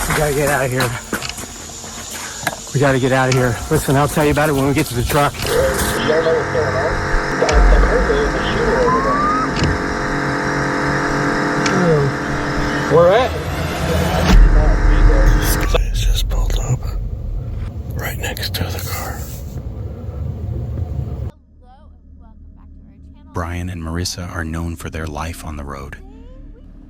We gotta get out of here. We gotta get out of here. Listen, I'll tell you about it when we get to the truck. You don't know what's going on? There's a shooter over there. Where at? This guy's just pulled up right next to the car. Brian and Marissa are known for their life on the road,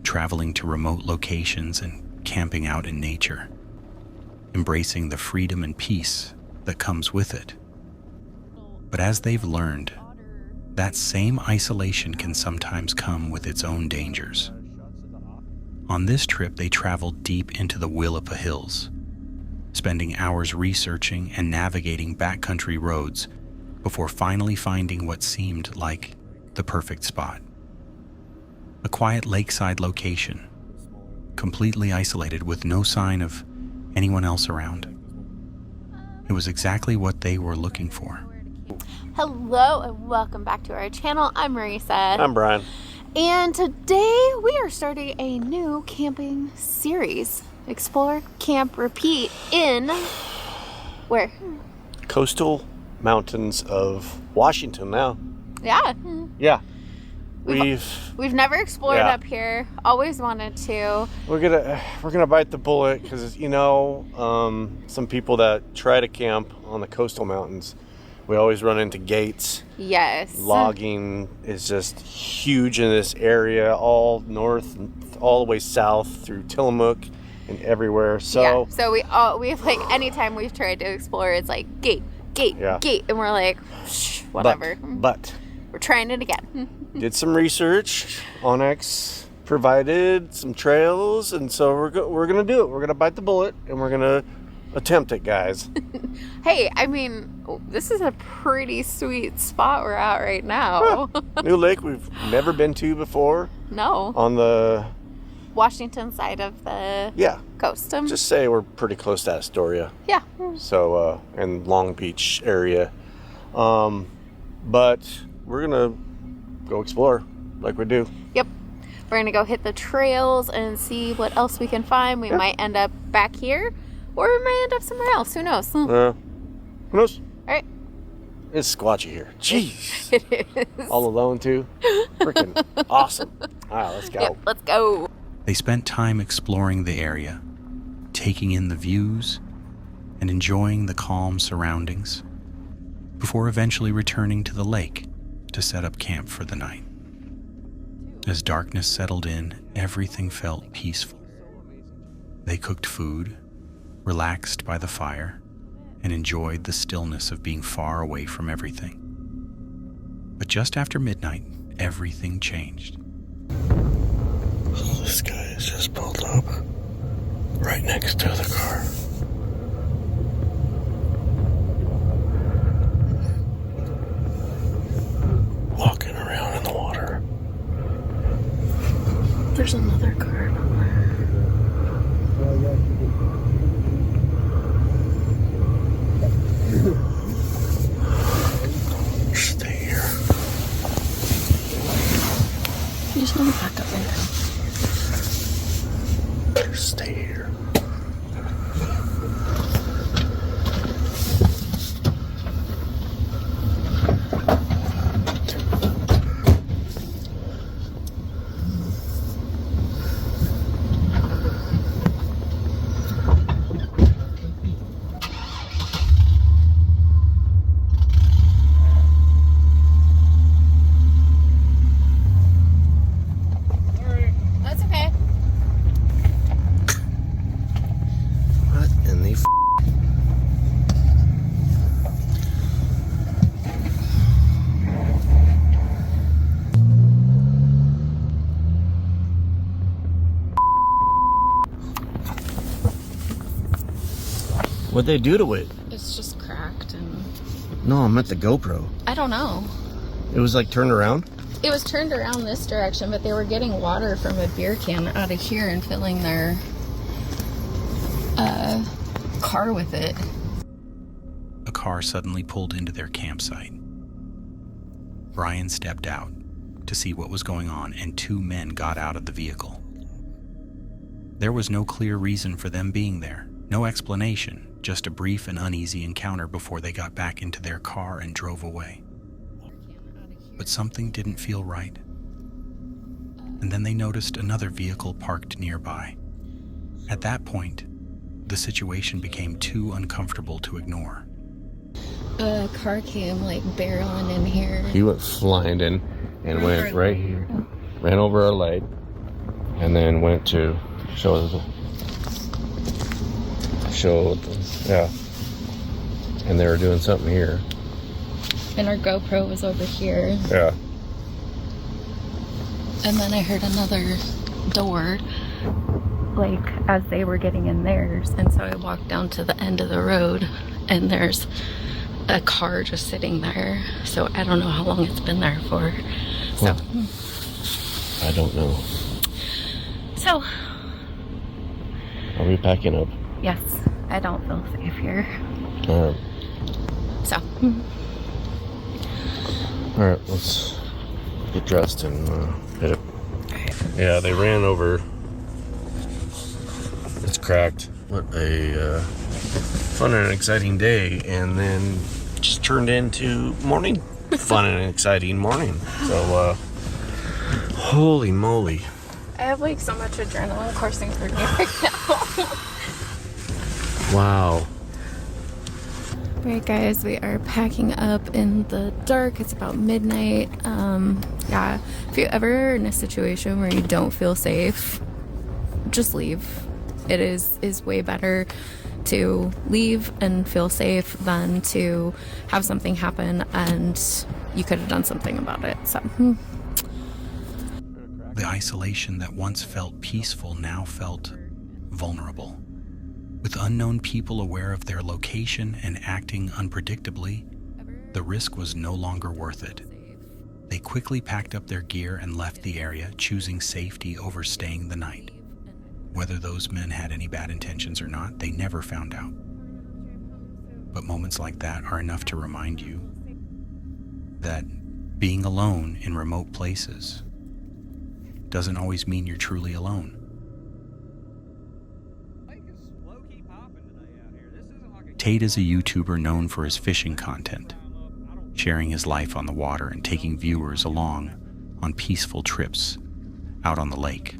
traveling to remote locations and camping out in nature, embracing the freedom and peace that comes with it. But as they've learned, that same isolation can sometimes come with its own dangers. On this trip, they traveled deep into the Willapa Hills, spending hours researching and navigating backcountry roads before finally finding what seemed like the perfect spot. A quiet lakeside location, completely isolated with no sign of anyone else around. It was exactly what they were looking for. Hello and welcome back to our channel. I'm Marissa. I'm Brian. And today we are starting a new camping series. Explore, camp, repeat in... where? Coastal mountains of Washington now. Yeah. Yeah. We've never explored up here. Always wanted to. We're gonna bite the bullet because some people that try to camp on the coastal mountains, we always run into gates. Yes. Logging is just huge in this area, all north, all the way south through Tillamook and everywhere. So yeah. So we've like anytime we've tried to explore, it's like gate, and we're like, shh, whatever. But we're trying it again. Did some research. Onyx provided some trails, and so we're gonna do it. We're gonna bite the bullet, and we're gonna attempt it, guys. Hey, I mean, this is a pretty sweet spot we're at right now. New lake we've never been to before. No. On the Washington side of the coast. Just say we're pretty close to Astoria. Yeah. So, and Long Beach area. But we're gonna go explore like we do. Yep. We're gonna go hit the trails and see what else we can find. We might end up back here, or we might end up somewhere else. Who knows? Who knows? All right. It's squatchy here. Jeez. It is. All alone too. Freaking awesome. All right, let's go. Yep, let's go. They spent time exploring the area, taking in the views and enjoying the calm surroundings, before eventually returning to the lake to set up camp for the night. As darkness settled in, everything felt peaceful. They cooked food, relaxed by the fire, and enjoyed the stillness of being far away from everything. But just after midnight, everything changed. This guy has just pulled up right next to the car. Walking around in the water. There's another car over there. Stay here. You just want to back up there. Just stay here. That's okay. What in the What'd they do to it? It's just cracked and... No, I meant the GoPro. I don't know. It was like turned around? It was turned around this direction, but they were getting water from a beer can out of here and filling their car with it. A car suddenly pulled into their campsite. Brian stepped out to see what was going on, and two men got out of the vehicle. There was no clear reason for them being there, no explanation, just a brief and uneasy encounter before they got back into their car and drove away. But something didn't feel right. And then they noticed another vehicle parked nearby. At that point, the situation became too uncomfortable to ignore. A car came like barreling in here. He went flying in and went right here, ran over our light, and then went to show yeah. And they were doing something here. And our GoPro was over here. Yeah. And then I heard another door, like as they were getting in theirs. And so I walked down to the end of the road, and there's a car just sitting there. So I don't know how long it's been there for. So I don't know. So Are we packing up? yes, I don't feel safe here. All right. So All right, let's get dressed and hit it. Yeah, they ran over. It's cracked. What a fun and exciting day, and then just turned into morning fun and exciting morning. So, holy moly. I have like so much adrenaline coursing through me right now. Wow. Alright guys, we are packing up in the dark. It's about midnight. Yeah, if you're ever in a situation where you don't feel safe, just leave. It is way better to leave and feel safe than to have something happen and you could have done something about it. So The isolation that once felt peaceful now felt vulnerable. With unknown people aware of their location and acting unpredictably, the risk was no longer worth it. They quickly packed up their gear and left the area, choosing safety over staying the night. Whether those men had any bad intentions or not, they never found out. But moments like that are enough to remind you that being alone in remote places doesn't always mean you're truly alone. Tate is a YouTuber known for his fishing content, sharing his life on the water and taking viewers along on peaceful trips out on the lake.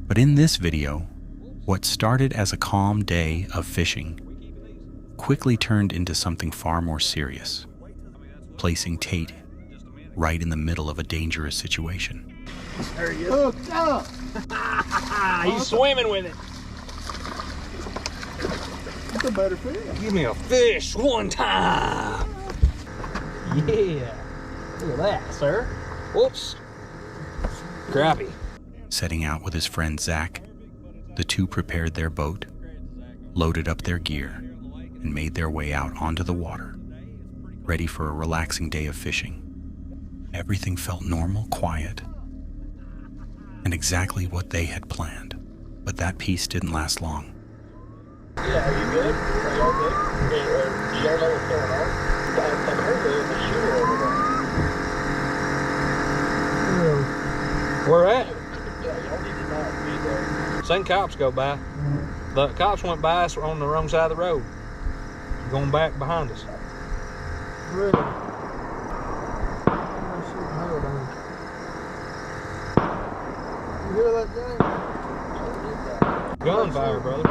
But in this video, what started as a calm day of fishing quickly turned into something far more serious, placing Tate right in the middle of a dangerous situation. There he is. Hooked up. He's swimming with it. It's a better fish. Give me a fish one time. Yeah. Look at that, sir. Whoops. Crappie. Setting out with his friend Zach, the two prepared their boat, loaded up their gear, and made their way out onto the water, ready for a relaxing day of fishing. Everything felt normal, quiet, and exactly what they had planned. But that peace didn't last long. Yeah, are you good? Are y'all good? Do y'all know what's going on? I heard there's a shooter over there. Where at? Yeah, y'all need to not be there. Seen cops go by. The cops went by us on the wrong side of the road. Going back behind us. Really? You hear that gun? Gunfire, brother.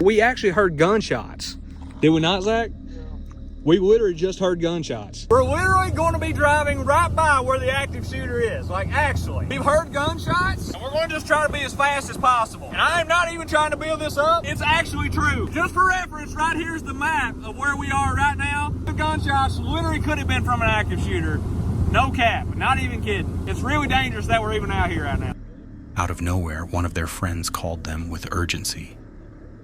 We actually heard gunshots. Did we not, Zach? Yeah. We literally just heard gunshots. We're literally going to be driving right by where the active shooter is. Like, actually. We've heard gunshots, and we're going to just try to be as fast as possible. And I am not even trying to build this up. It's actually true. Just for reference, right here's the map of where we are right now. The gunshots literally could have been from an active shooter. No cap. Not even kidding. It's really dangerous that we're even out here right now. Out of nowhere, one of their friends called them with urgency,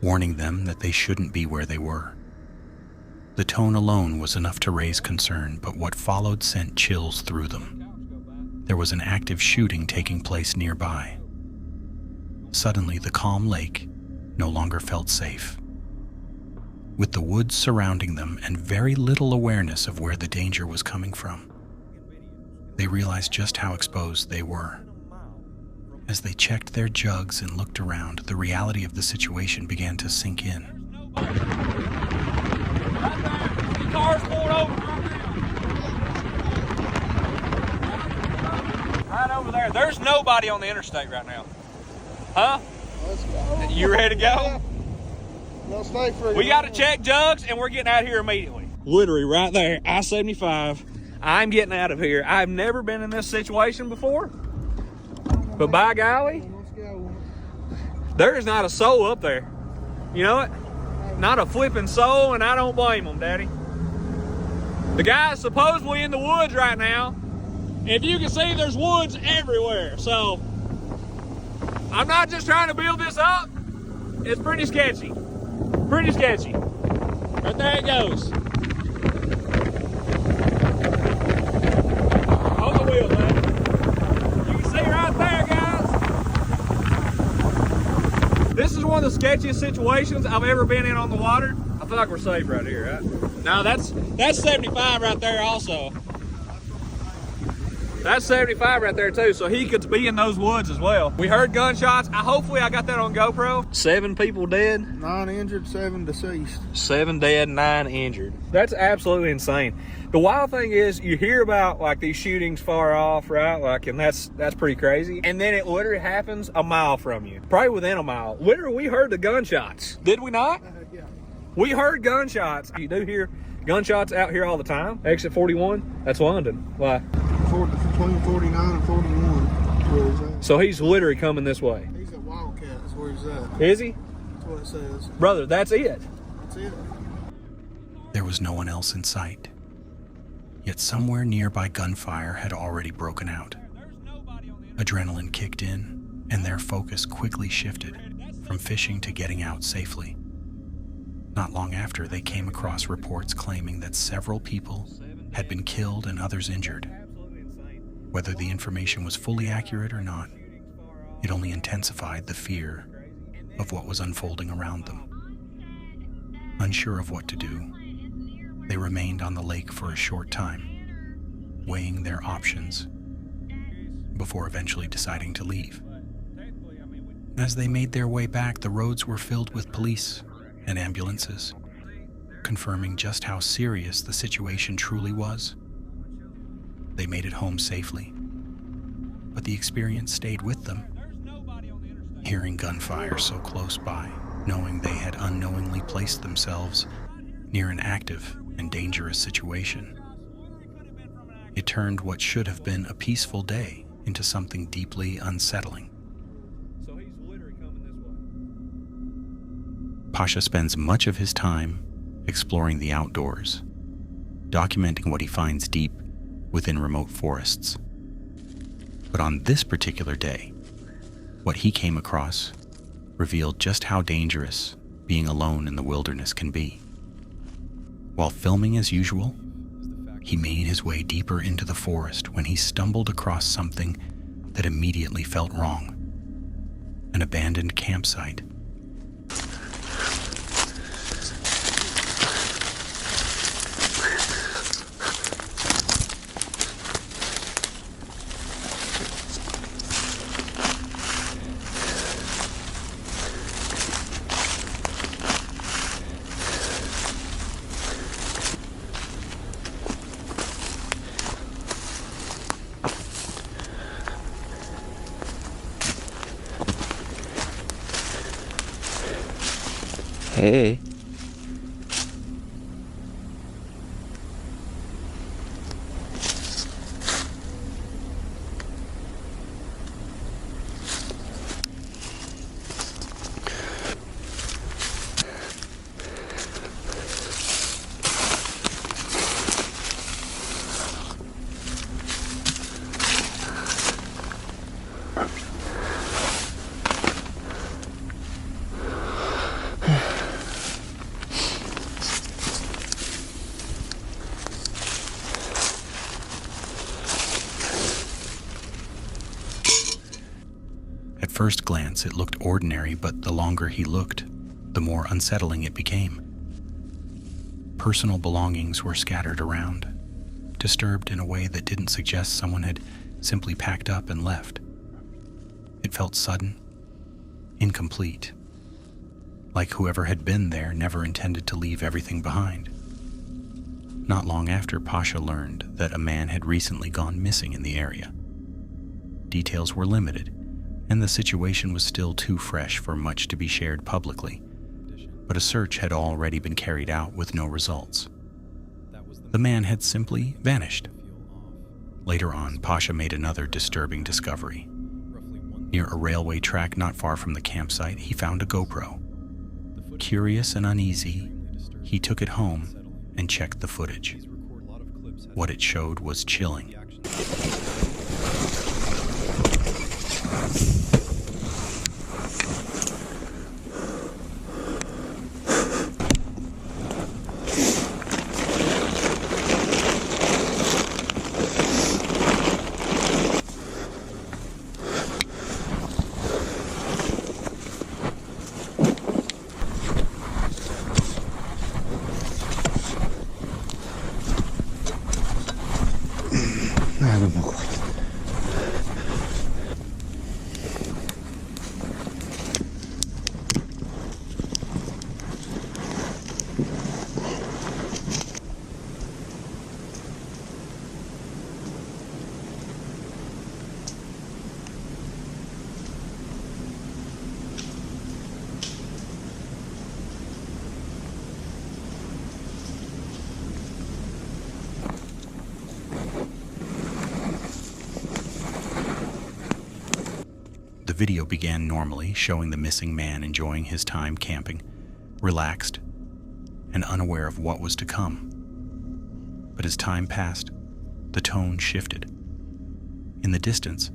warning them that they shouldn't be where they were. The tone alone was enough to raise concern, but what followed sent chills through them. There was an active shooting taking place nearby. Suddenly, the calm lake no longer felt safe. With the woods surrounding them and very little awareness of where the danger was coming from, they realized just how exposed they were. As they checked their jugs and looked around, the reality of the situation began to sink in. Cars pulled over. Right over there. There's nobody on the interstate right now. Huh? Let's go. You ready to go? No, stay free. We got to check jugs, and we're getting out of here immediately. Literally right there, I-75. I'm getting out of here. I've never been in this situation before, but by golly, Let's go. there is not a soul up there. You know it? Not a flipping soul, and I don't blame them, Daddy. The guy's supposedly in the woods right now. If you can see, there's woods everywhere. So I'm not just trying to build this up. It's pretty sketchy. Pretty sketchy. Right there it goes. On the wheel, man. You can see right there, guys. This is one of the sketchiest situations I've ever been in on the water. I feel like we're safe right here, right? No, that's 75 right there also. That's 75 right there too, so he could be in those woods as well. We heard gunshots. Hopefully I got that on GoPro. 7 people dead. 9 injured, 7 deceased. 7 dead, 9 injured. That's absolutely insane. The wild thing is you hear about like these shootings far off, right? Like, and that's pretty crazy. And then it literally happens a mile from you, probably within a mile. Literally, we heard the gunshots. Did we not? Yeah. We heard gunshots. You do hear gunshots out here all the time. Exit 41, that's London. Why? Between 49 and 41. Where he's at. So he's literally coming this way. He's at Wildcat. That's where he's at. Is he? That's what it says. Brother, that's it. That's it. There was no one else in sight. Yet somewhere nearby gunfire had already broken out. Adrenaline kicked in, and their focus quickly shifted from fishing to getting out safely. Not long after, they came across reports claiming that several people had been killed and others injured. Whether the information was fully accurate or not, it only intensified the fear of what was unfolding around them. Unsure of what to do, they remained on the lake for a short time, weighing their options before eventually deciding to leave. As they made their way back, the roads were filled with police and ambulances, confirming just how serious the situation truly was. They made it home safely, but the experience stayed with them. Hearing gunfire so close by, knowing they had unknowingly placed themselves near an active and dangerous situation, it turned what should have been a peaceful day into something deeply unsettling. Pasha spends much of his time exploring the outdoors, documenting what he finds deep within remote forests. But on this particular day, what he came across revealed just how dangerous being alone in the wilderness can be. While filming as usual, he made his way deeper into the forest when he stumbled across something that immediately felt wrong. An abandoned campsite. Hey. At first glance, it looked ordinary, but the longer he looked, the more unsettling it became. Personal belongings were scattered around, disturbed in a way that didn't suggest someone had simply packed up and left. It felt sudden, incomplete, like whoever had been there never intended to leave everything behind. Not long after, Pasha learned that a man had recently gone missing in the area. Details were limited, and the situation was still too fresh for much to be shared publicly, but a search had already been carried out with no results. The man had simply vanished. Later on, Pasha made another disturbing discovery. Near a railway track not far from the campsite, he found a GoPro. Curious and uneasy, he took it home and checked the footage. What it showed was chilling. The video began normally, showing the missing man enjoying his time camping, relaxed, and unaware of what was to come. But as time passed, the tone shifted. In the distance,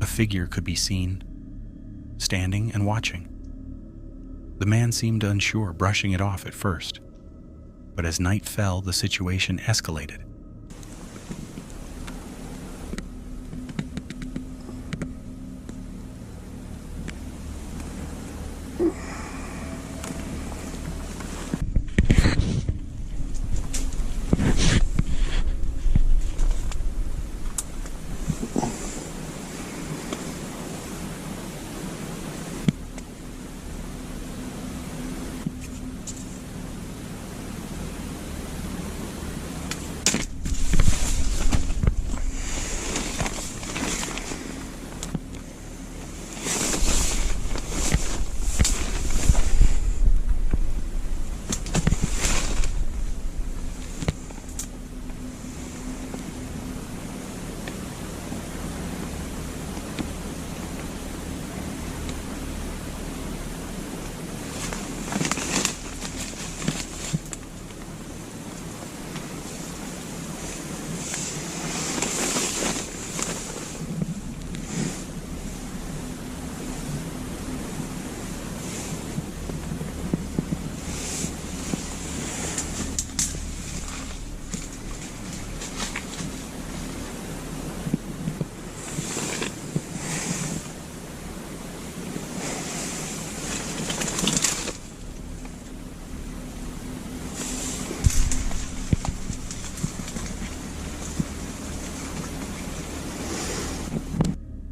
a figure could be seen, standing and watching. The man seemed unsure, brushing it off at first. But as night fell, the situation escalated.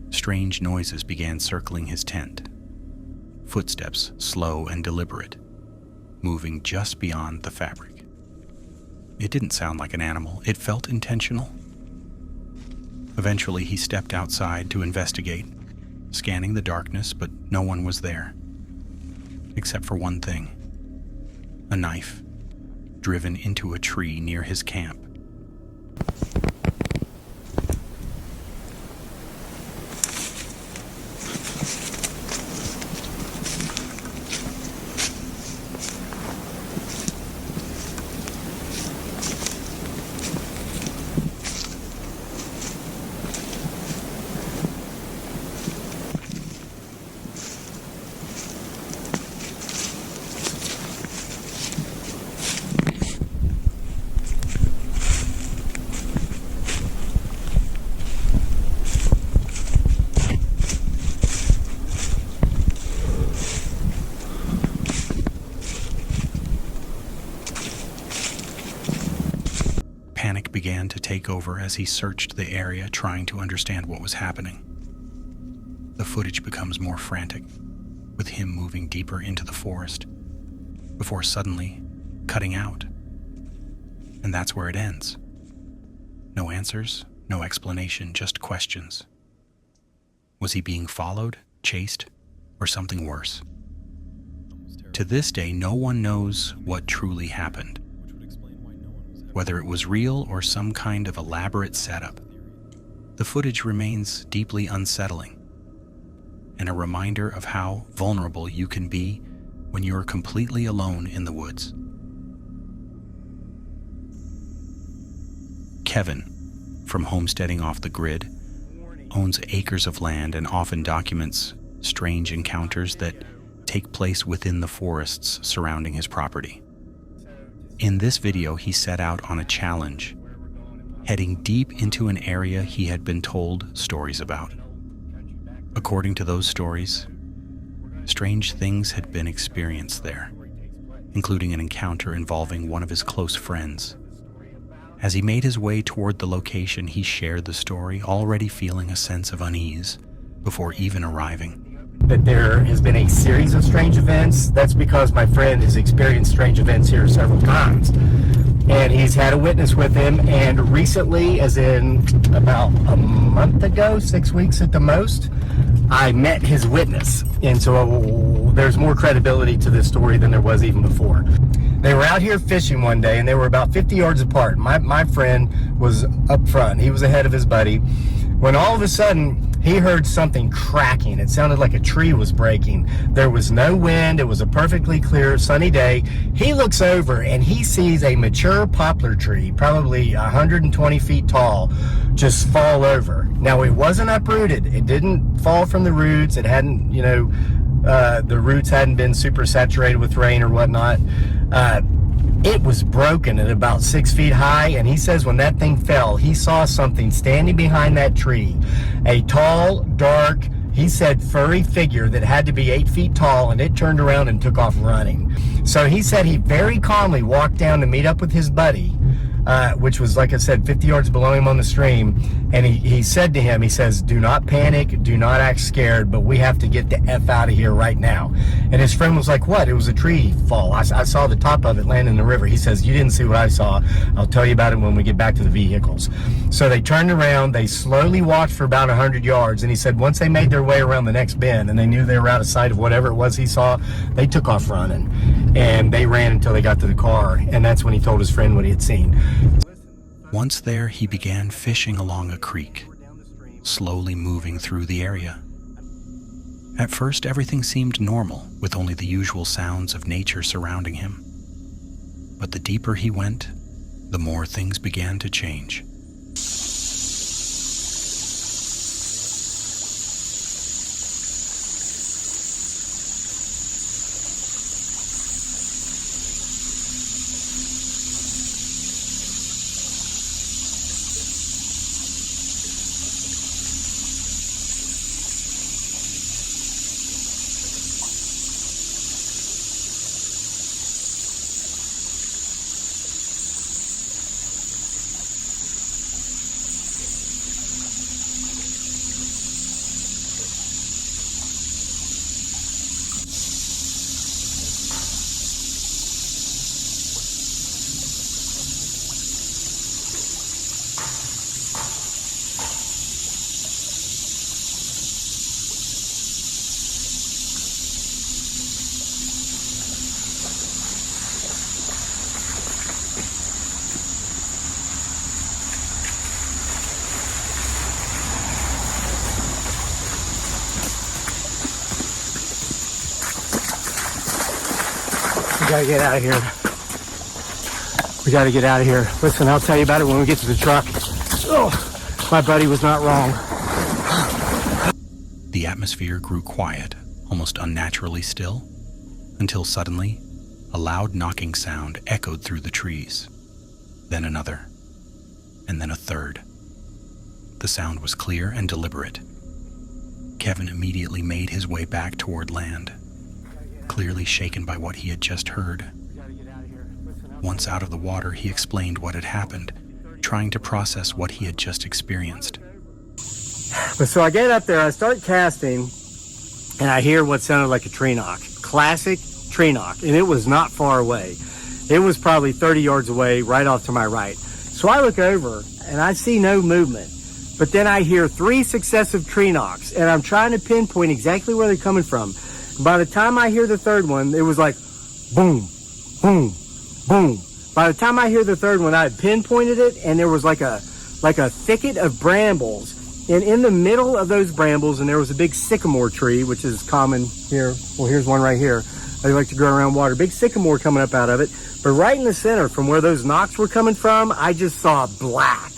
Strange noises began circling his tent. Footsteps, slow and deliberate, moving just beyond the fabric. It didn't sound like an animal. It felt intentional. Eventually, he stepped outside to investigate, scanning the darkness, but no one was there. Except for one thing. A knife, driven into a tree near his camp. Panic began to take over as he searched the area, trying to understand what was happening. The footage becomes more frantic, with him moving deeper into the forest, before suddenly cutting out. And that's where it ends. No answers, no explanation, just questions. Was he being followed, chased, or something worse? To this day, no one knows what truly happened. Whether it was real or some kind of elaborate setup, the footage remains deeply unsettling and a reminder of how vulnerable you can be when you are completely alone in the woods. Kevin, from homesteading off the grid, owns acres of land and often documents strange encounters that take place within the forests surrounding his property. In this video, he set out on a challenge, heading deep into an area he had been told stories about. According to those stories, strange things had been experienced there, including an encounter involving one of his close friends. As he made his way toward the location, he shared the story, already feeling a sense of unease before even arriving. That there has been a series of strange events. That's because my friend has experienced strange events here several times. And he's had a witness with him, and recently, as in about a month ago, 6 weeks at the most, I met his witness. And so there's more credibility to this story than there was even before. They were out here fishing one day, and they were about 50 yards apart. My friend was up front. He was ahead of his buddy. When all of a sudden, he heard something cracking. It sounded like a tree was breaking. There was no wind. It was a perfectly clear, sunny day. He looks over and he sees a mature poplar tree, probably 120 feet tall, just fall over. Now, it wasn't uprooted. It didn't fall from the roots. It hadn't, the roots hadn't been super saturated with rain or whatnot. It was broken at about 6 feet high, and he says when that thing fell, he saw something standing behind that tree. A tall, dark, he said furry figure that had to be 8 feet tall, and it turned around and took off running. So he said he very calmly walked down to meet up with his buddy, which was, like I said, 50 yards below him on the stream. And he said to him, he says, do not panic, do not act scared, but we have to get the F out of here right now. And his friend was like, what? It was a tree fall. I saw the top of it land in the river. He says, you didn't see what I saw. I'll tell you about it when we get back to the vehicles. So they turned around, they slowly walked for about 100 yards. And he said once they made their way around the next bend and they knew they were out of sight of whatever it was he saw, they took off running. And they ran until they got to the car. And that's when he told his friend what he had seen. Once there, he began fishing along a creek, slowly moving through the area. At first, everything seemed normal, with only the usual sounds of nature surrounding him. But the deeper he went, the more things began to change. We gotta get out of here. We gotta get out of here. Listen, I'll tell you about it when we get to the truck. Oh, my buddy was not wrong. The atmosphere grew quiet, almost unnaturally still, until suddenly, a loud knocking sound echoed through the trees. Then another, and then a third. The sound was clear and deliberate. Kevin immediately made his way back toward land, clearly shaken by what he had just heard. Once out of the water, he explained what had happened, trying to process what he had just experienced. But so I get up there, I start casting, and I hear what sounded like a tree knock. Classic tree knock, and it was not far away. It was probably 30 yards away, right off to my right. So I look over, and I see no movement. But then I hear 3 successive tree knocks, and I'm trying to pinpoint exactly where they're coming from. By the time I hear the third one, it was like boom, boom, boom. By the time I hear the third one, I had pinpointed it, and there was like a thicket of brambles. And in the middle of those brambles, and there was a big sycamore tree, which is common here. Well, here's one right here. They like to grow around water. Big sycamore coming up out of it. But right in the center, from where those knocks were coming from, I just saw black.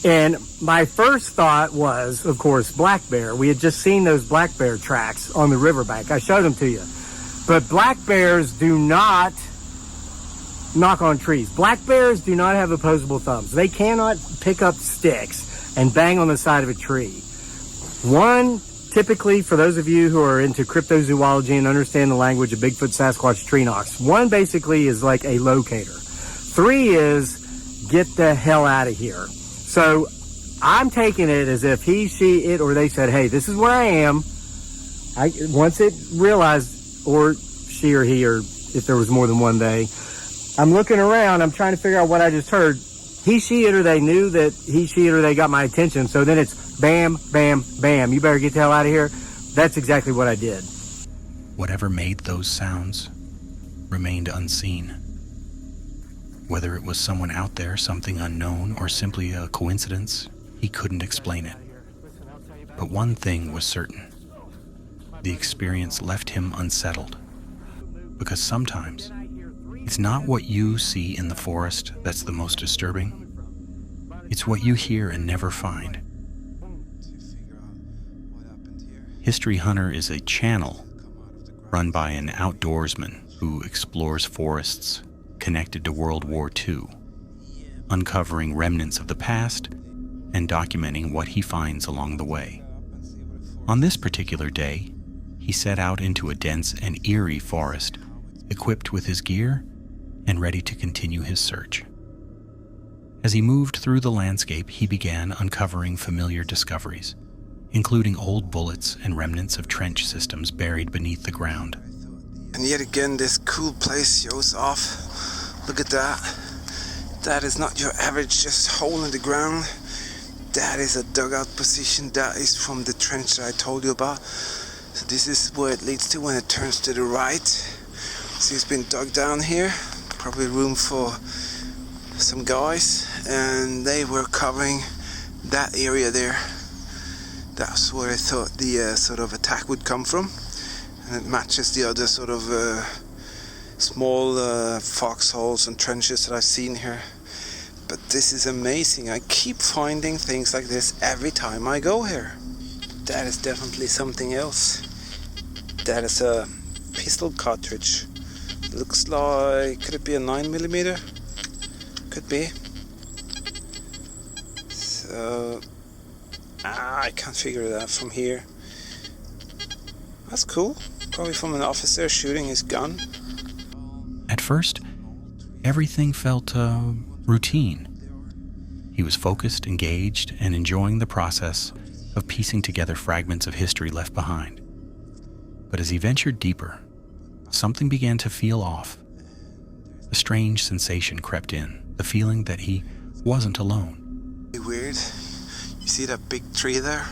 And my first thought was, of course, black bear. We had just seen those black bear tracks on the riverbank. I showed them to you. But black bears do not knock on trees. Black bears do not have opposable thumbs. They cannot pick up sticks and bang on the side of a tree. One, typically, for those of you who are into cryptozoology and understand the language of Bigfoot, Sasquatch, tree knocks, one basically is like a locator. 3 is get the hell out of here. So I'm taking it as if he, she, it, or they said, hey, this is where I am. Once it realized, or she or he, or if there was more than one they, I'm looking around, I'm trying to figure out what I just heard. He, she, it, or they knew that he, she, it, or they got my attention. So then it's bam, bam, bam. You better get the hell out of here. That's exactly what I did. Whatever made those sounds remained unseen. Whether it was someone out there, something unknown, or simply a coincidence, he couldn't explain it. But one thing was certain. The experience left him unsettled. Because sometimes, it's not what you see in the forest that's the most disturbing. It's what you hear and never find. History Hunter is a channel run by an outdoorsman who explores forests connected to World War II, uncovering remnants of the past and documenting what he finds along the way. On this particular day, he set out into a dense and eerie forest, equipped with his gear and ready to continue his search. As he moved through the landscape, he began uncovering familiar discoveries, including old bullets and remnants of trench systems buried beneath the ground. And yet again, this cool place shows off. Look at that. That is not your average just hole in the ground. That is a dugout position. That is from the trench that I told you about. So this is where it leads to when it turns to the right. See, it's been dug down here. Probably room for some guys. And they were covering that area there. That's where I thought the sort of attack would come from. And it matches the other sort of small foxholes and trenches that I've seen here. But this is amazing. I keep finding things like this every time I go here. That is definitely something else. That is a pistol cartridge. Looks like, could it be a 9mm? Could be. So, I can't figure it out from here. That's cool. Probably from an officer shooting his gun. At first, everything felt routine. He was focused, engaged, and enjoying the process of piecing together fragments of history left behind. But as he ventured deeper, something began to feel off. A strange sensation crept in, the feeling that he wasn't alone. Weird. You see that big tree there?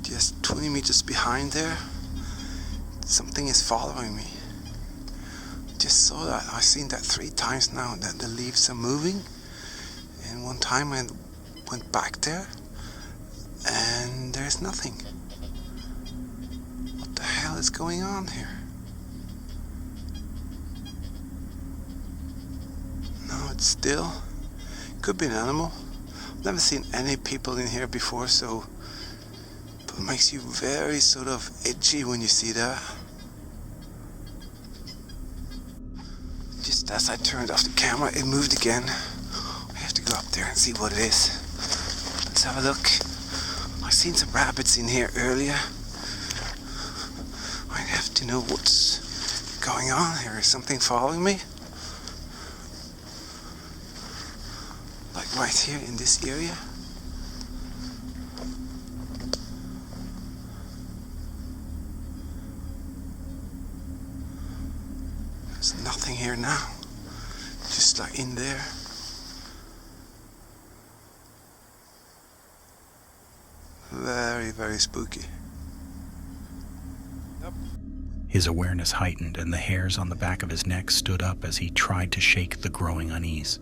Just 20 meters behind there? Something is following me. Just saw that. I've seen that 3 times now, that the leaves are moving. And one time I went back there and there's nothing. What the hell is going on here? No, it's still. Could be an animal. I've never seen any people in here before, so but it makes you very sort of itchy when you see that. Just as I turned off the camera, it moved again. I have to go up there and see what it is. Let's have a look. I've seen some rabbits in here earlier. I have to know what's going on here. Is something following me? Like right here in this area? here now. Just like in there. Very, very spooky. His awareness heightened, and the hairs on the back of his neck stood up as he tried to shake the growing unease.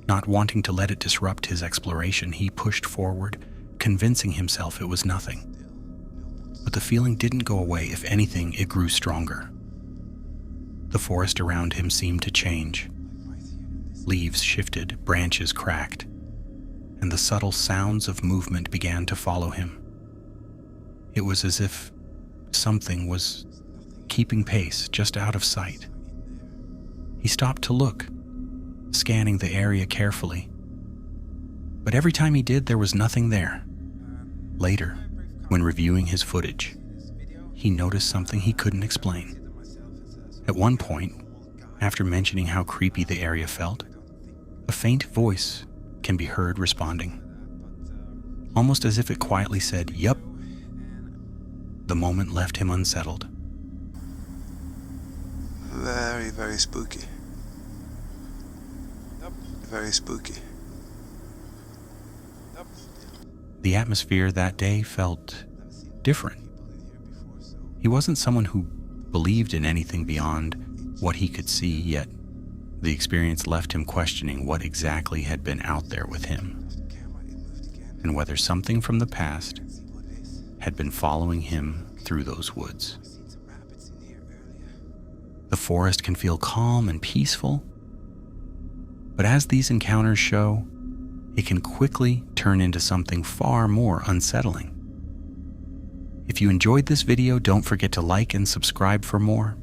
Not wanting to let it disrupt his exploration, he pushed forward, convincing himself it was nothing. But the feeling didn't go away. If anything, it grew stronger. The forest around him seemed to change. Leaves shifted, branches cracked, and the subtle sounds of movement began to follow him. It was as if something was keeping pace just out of sight. He stopped to look, scanning the area carefully. But every time he did, there was nothing there. Later, when reviewing his footage, he noticed something he couldn't explain. At one point, after mentioning how creepy the area felt, a faint voice can be heard responding, almost as if it quietly said, "Yup." The moment left him unsettled. Very, very spooky. Very spooky. The atmosphere that day felt different. He wasn't someone who believed in anything beyond what he could see, yet the experience left him questioning what exactly had been out there with him, and whether something from the past had been following him through those woods. The forest can feel calm and peaceful, but as these encounters show, it can quickly turn into something far more unsettling. If you enjoyed this video, don't forget to like and subscribe for more.